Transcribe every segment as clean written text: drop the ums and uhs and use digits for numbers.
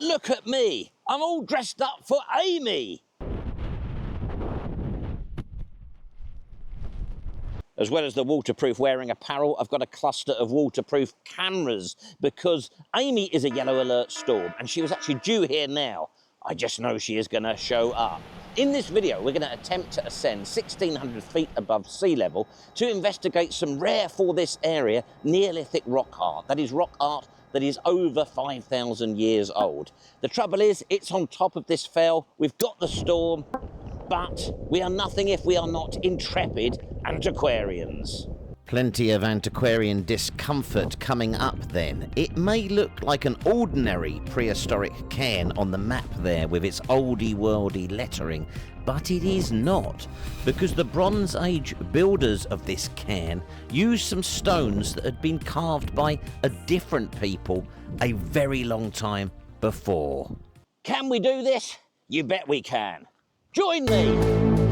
Look at me. I'm all dressed up for Amy. As well as the waterproof wearing apparel, I've got a cluster of waterproof cameras because Amy is a yellow alert storm and she was actually due here now. I just know she is going to show up. In this video, we're going to attempt to ascend 1,600 feet above sea level to investigate some rare for this area Neolithic rock art. That is rock art that is over 5,000 years old. The trouble is, it's on top of this fell. We've got the storm, but we are nothing if we are not intrepid antiquarians. Plenty of antiquarian discomfort coming up then. It may look like an ordinary prehistoric cairn on the map there with its oldie-worldy lettering, but it is not, because the Bronze Age builders of this cairn used some stones that had been carved by a different people a very long time before. Can we do this? You bet we can. Join me!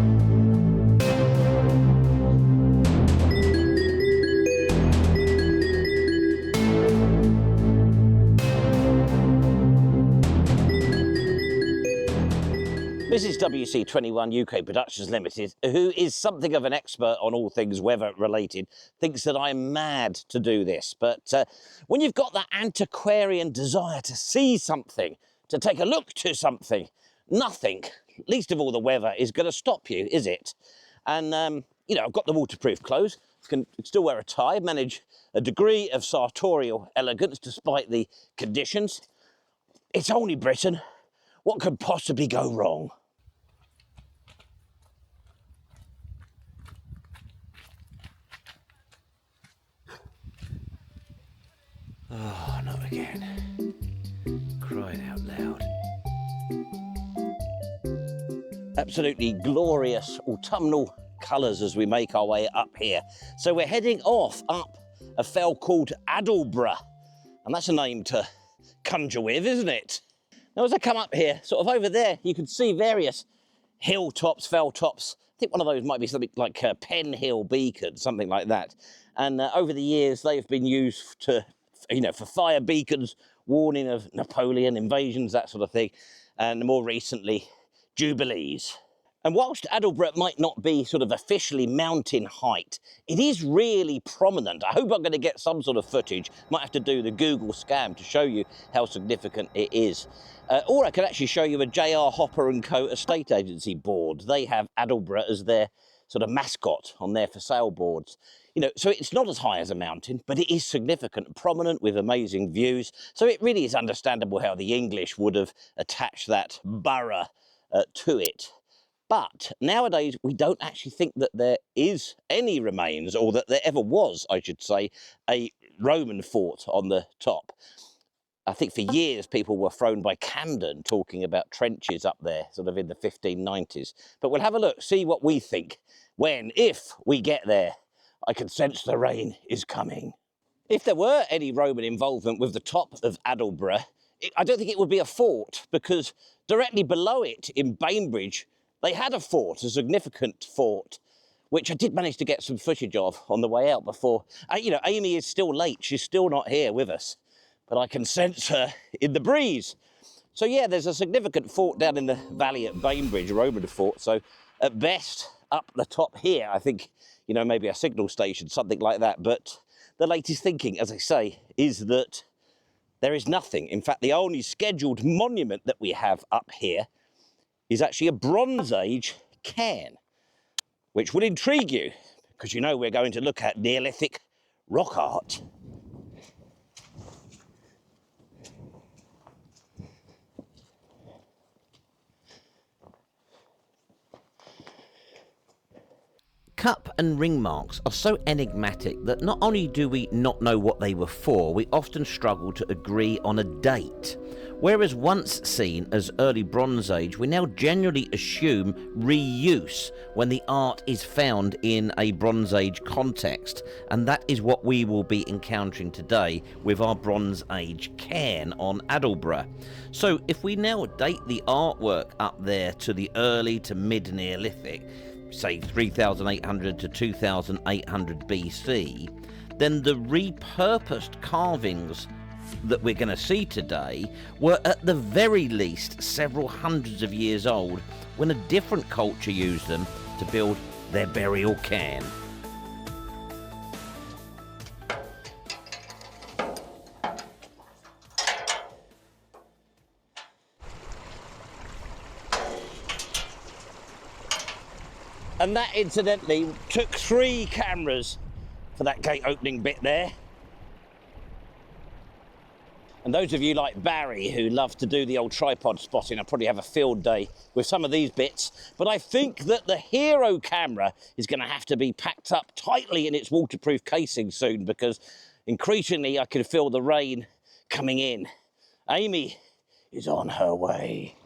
This is WC21 UK Productions Limited, who is something of an expert on all things weather related, thinks that I'm mad to do this. But when you've got that antiquarian desire to see something, to take a look to something, nothing, least of all the weather, is going to stop you, is it? And, you know, I've got the waterproof clothes, can still wear a tie, manage a degree of sartorial elegance despite the conditions. It's only Britain. What could possibly go wrong? Oh, not again. Crying out loud. Absolutely glorious autumnal colours as we make our way up here. So we're heading off up a fell called Addlebrough. And that's a name to conjure with, isn't it? Now, as I come up here, sort of over there, you can see various hilltops, fell tops. I think one of those might be something like a Pen Hill beacon, something like that. And over the years, they've been used to, you know, for fire beacons, warning of Napoleon invasions, that sort of thing. And more recently, jubilees. And whilst Addlebrough might not be sort of officially mountain height, it is really prominent. I hope I'm going to get some sort of footage. Might have to do the Google scam to show you how significant it is. Or I could actually show you a J.R. Hopper & Co. estate agency board. They have Addlebrough as their sort of mascot on their for sale boards. You know, so it's not as high as a mountain, but it is significant, prominent with amazing views. So it really is understandable how the English would have attached that borough to it. But nowadays, we don't actually think that there is any remains, or that there ever was, I should say, a Roman fort on the top. I think for years, people were thrown by Camden talking about trenches up there, sort of in the 1590s. But we'll have a look, see what we think when, if we get there. I can sense the rain is coming. If there were any Roman involvement with the top of Addlebrough, I don't think it would be a fort, because directly below it in Bainbridge, they had a fort, a significant fort, which I did manage to get some footage of on the way out before. You know, Amy is still late. She's still not here with us, but I can sense her in the breeze. So yeah, there's a significant fort down in the valley at Bainbridge, a Roman fort. So at best, up the top here, I think, you know, maybe a signal station, something like that. But the latest thinking, as I say, is that there is nothing. In fact, the only scheduled monument that we have up here is actually a Bronze Age cairn, which will intrigue you, because you know we're going to look at Neolithic rock art. Cup and ring marks are so enigmatic that not only do we not know what they were for, we often struggle to agree on a date. Whereas once seen as early Bronze Age, we now generally assume reuse when the art is found in a Bronze Age context, and that is what we will be encountering today with our Bronze Age cairn on Addlebrough. So if we now date the artwork up there to the early to mid-Neolithic, say 3,800 to 2,800 BC, then the repurposed carvings that we're going to see today were at the very least several hundreds of years old when a different culture used them to build their burial cairn. And that, incidentally, took 3 cameras for that gate opening bit there. And those of you like Barry who love to do the old tripod spotting, I'll probably have a field day with some of these bits. But I think that the hero camera is going to have to be packed up tightly in its waterproof casing soon, because increasingly I can feel the rain coming in. Amy is on her way.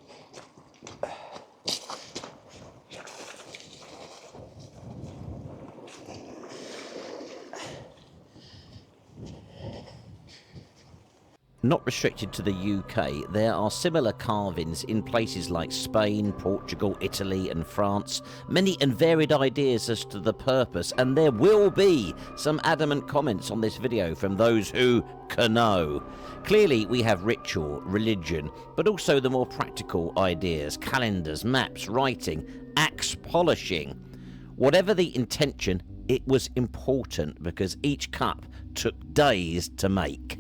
Not restricted to the UK, there are similar carvings in places like Spain, Portugal, Italy and France. Many and varied ideas as to the purpose, and there will be some adamant comments on this video from those who can know. Clearly we have ritual, religion, but also the more practical ideas, calendars, maps, writing, axe polishing. Whatever the intention, it was important because each cup took days to make.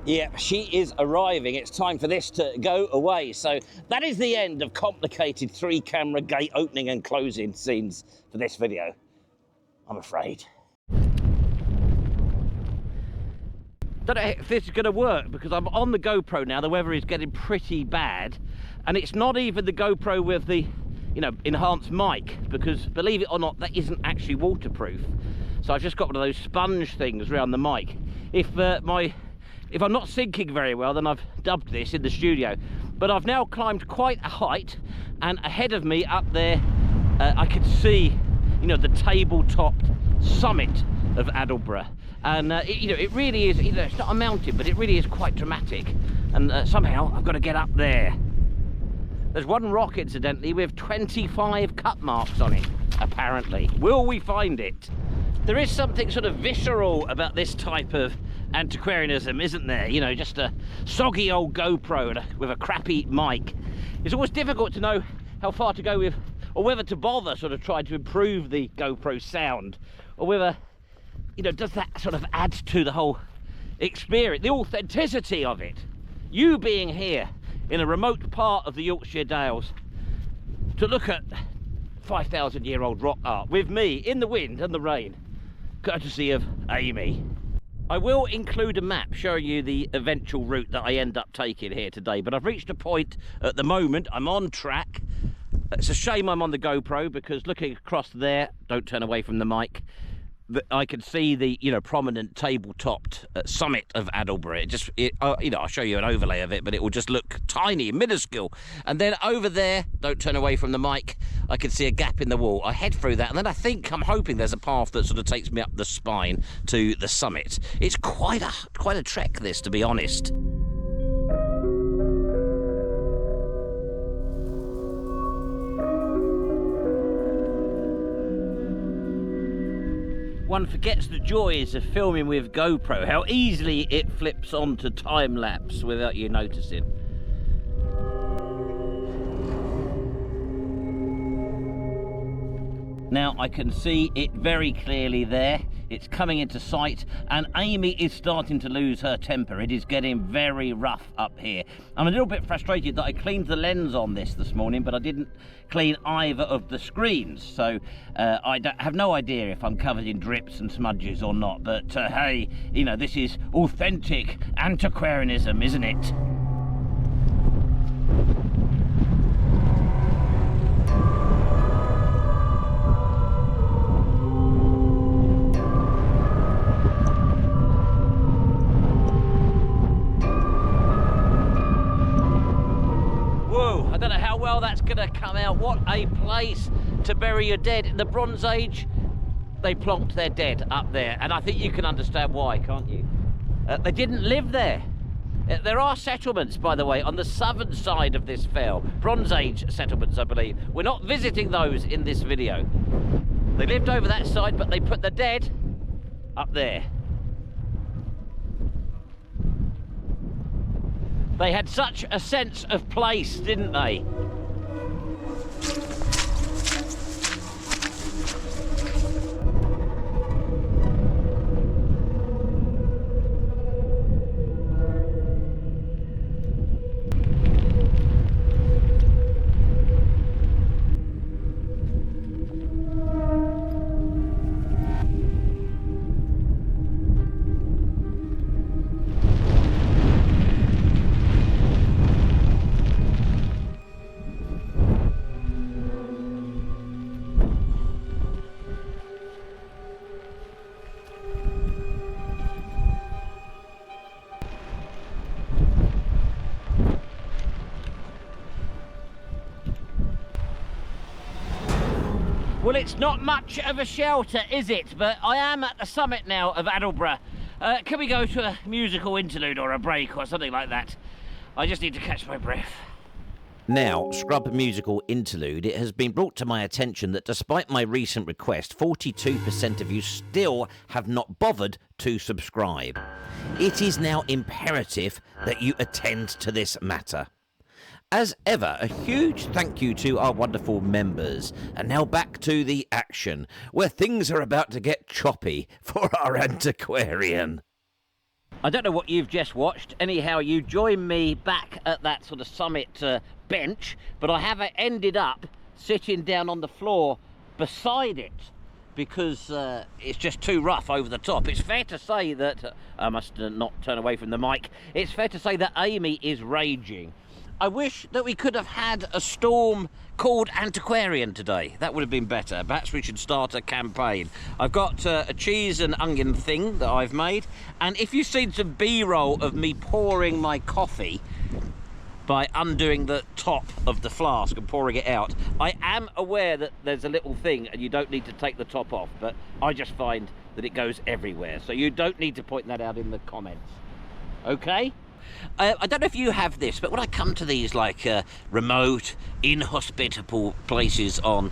Yeah, she is arriving. It's time for this to go away. So that is the end of complicated 3-camera gate opening and closing scenes for this video, I'm afraid. Don't know if this is going to work because I'm on the GoPro now. The weather is getting pretty bad, and it's not even the GoPro with the, you know, enhanced mic, because believe it or not, that isn't actually waterproof. So I've just got one of those sponge things around the mic. If I'm not syncing very well, then I've dubbed this in the studio. But I've now climbed quite a height, and ahead of me up there, I can see, you know, the table-topped summit of Addlebrough. And it really is, it's not a mountain, but it really is quite dramatic. And somehow I've got to get up there. There's one rock, incidentally, with 25 cut marks on it, apparently. Will we find it? There is something sort of visceral about this type of antiquarianism, isn't there? You know, just a soggy old GoPro with a crappy mic. It's always difficult to know how far to go with, or whether to bother sort of trying to improve the GoPro sound, or whether, you know, does that sort of add to the whole experience, the authenticity of it? You being here in a remote part of the Yorkshire Dales to look at 5,000-year-old rock art with me in the wind and the rain, courtesy of Amy. I will include a map showing you the eventual route that I end up taking here today, but I've reached a point at the moment, I'm on track. It's a shame I'm on the GoPro, because looking across there, don't turn away from the mic, I can see the, you know, prominent table-topped summit of Addlebrough. I'll show you an overlay of it, but it will just look tiny, minuscule. And then over there, don't turn away from the mic, I can see a gap in the wall. I head through that, and then I'm hoping there's a path that sort of takes me up the spine to the summit. It's quite a trek, this, to be honest. One forgets the joys of filming with GoPro, how easily it flips onto time-lapse without you noticing. Now I can see it very clearly there. It's coming into sight, and Amy is starting to lose her temper. It is getting very rough up here. I'm a little bit frustrated that I cleaned the lens on this morning, but I didn't clean either of the screens. So I have no idea if I'm covered in drips and smudges or not. But hey, you know, this is authentic antiquarianism, isn't it? That's gonna come out. What a place to bury your dead. In the Bronze Age, they plonked their dead up there, and I think you can understand why, can't you? They didn't live there. There are settlements, by the way, on the southern side of this fell. Bronze Age settlements, I believe. We're not visiting those in this video. They lived over that side, but they put the dead up there. They had such a sense of place, didn't they? Well, it's not much of a shelter, is it? But I am at the summit now of Addlebrough. Can we go to a musical interlude or a break or something like that? I just need to catch my breath. Now, scrub musical interlude, it has been brought to my attention that despite my recent request, 42% of you still have not bothered to subscribe. It is now imperative that you attend to this matter. As ever, a huge thank you to our wonderful members. And now back to the action, where things are about to get choppy for our Antiquarian. I don't know what you've just watched. Anyhow, you join me back at that sort of summit bench, but I have ended up sitting down on the floor beside it because it's just too rough over the top. It's fair to say that, I must not turn away from the mic, it's fair to say that Amy is raging. I wish that we could have had a storm called Antiquarian today. That would have been better. Perhaps we should start a campaign. I've got a cheese and onion thing that I've made, and if you've seen some B-roll of me pouring my coffee by undoing the top of the flask and pouring it out, I am aware that there's a little thing and you don't need to take the top off, but I just find that it goes everywhere, so you don't need to point that out in the comments. Okay? I don't know if you have this, but when I come to these like remote, inhospitable places on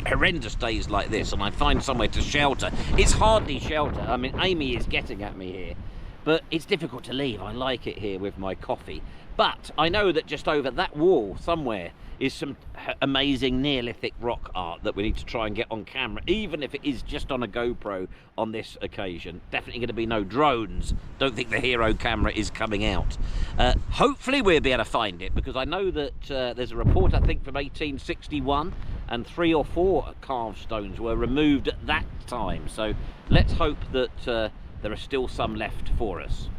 horrendous days like this, and I find somewhere to shelter, it's hardly shelter. I mean, Amy is getting at me here, but it's difficult to leave. I like it here with my coffee. But I know that just over that wall somewhere is some amazing Neolithic rock art that we need to try and get on camera, even if it is just on a GoPro on this occasion. Definitely going to be no drones. Don't think the hero camera is coming out. Hopefully we'll be able to find it, because I know that there's a report, I think, from 1861, and 3 or 4 carved stones were removed at that time. So let's hope that there are still some left for us.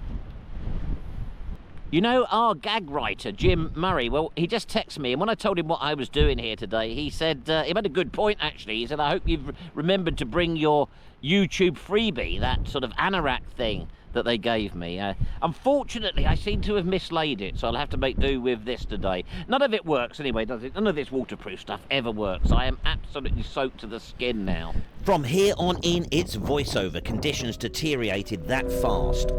You know, our gag writer, Jim Murray, well, he just texted me, and when I told him what I was doing here today, he said, he made a good point, actually. He said, I hope you've remembered to bring your YouTube freebie, that sort of anorak thing that they gave me. Unfortunately, I seem to have mislaid it, so I'll have to make do with this today. None of it works anyway, does it? None of this waterproof stuff ever works. I am absolutely soaked to the skin now. From here on in, it's voiceover. Conditions deteriorated that fast.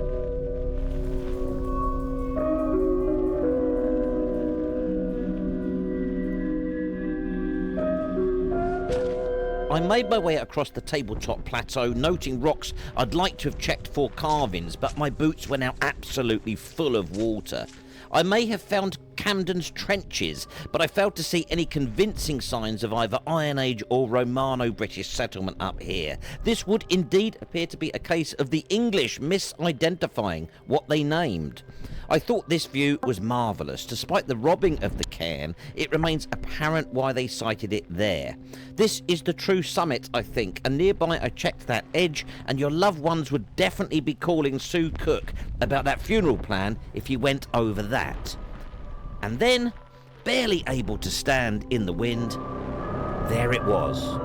I made my way across the tabletop plateau, noting rocks I'd like to have checked for carvings, but my boots were now absolutely full of water. I may have found Camden's trenches, but I failed to see any convincing signs of either Iron Age or Romano-British settlement up here. This would indeed appear to be a case of the English misidentifying what they named. I thought this view was marvellous. Despite the robbing of the cairn, it remains apparent why they sited it there. This is the true summit, I think, and nearby I checked that edge, and your loved ones would definitely be calling Sue Cook about that funeral plan if you went over that. And then, barely able to stand in the wind, there it was.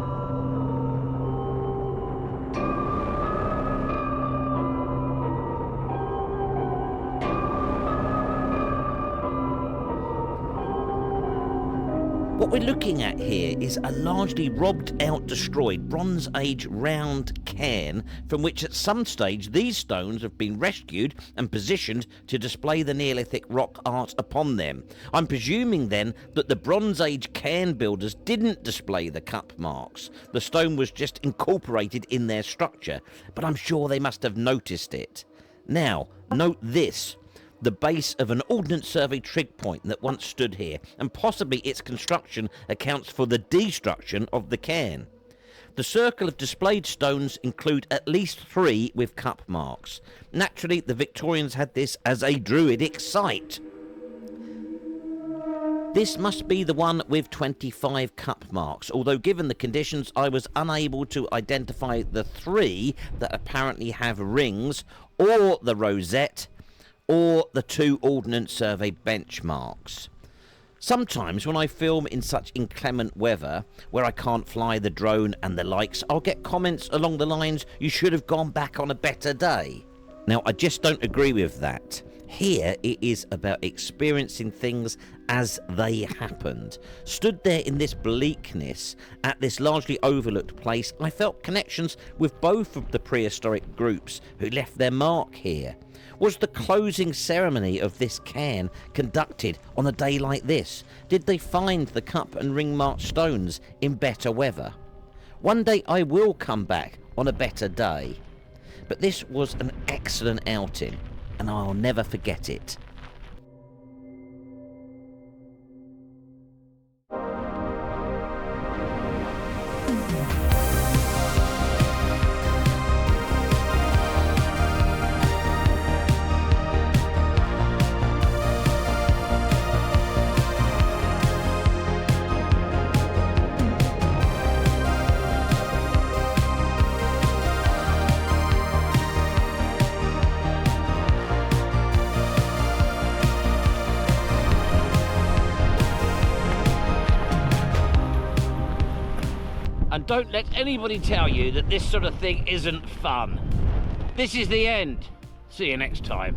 What we're looking at here is a largely robbed out, destroyed Bronze Age round cairn from which at some stage these stones have been rescued and positioned to display the Neolithic rock art upon them. I'm presuming then that the Bronze Age cairn builders didn't display the cup marks. The stone was just incorporated in their structure, but I'm sure they must have noticed it. Now, note this. The base of an Ordnance Survey trig point that once stood here, and possibly its construction accounts for the destruction of the cairn. The circle of displayed stones include at least 3 with cup marks. Naturally, the Victorians had this as a druidic site. This must be the one with 25 cup marks, although given the conditions I was unable to identify the 3 that apparently have rings, or the rosette, or the 2 Ordnance Survey benchmarks. Sometimes when I film in such inclement weather, where I can't fly the drone and the likes, I'll get comments along the lines, "You should have gone back on a better day." Now, I just don't agree with that. Here it is about experiencing things as they happened. Stood there in this bleakness, at this largely overlooked place, I felt connections with both of the prehistoric groups who left their mark here. Was the closing ceremony of this cairn conducted on a day like this? Did they find the cup and ring marked stones in better weather? One day I will come back on a better day. But this was an excellent outing, and I'll never forget it. And don't let anybody tell you that this sort of thing isn't fun. This is the end. See you next time.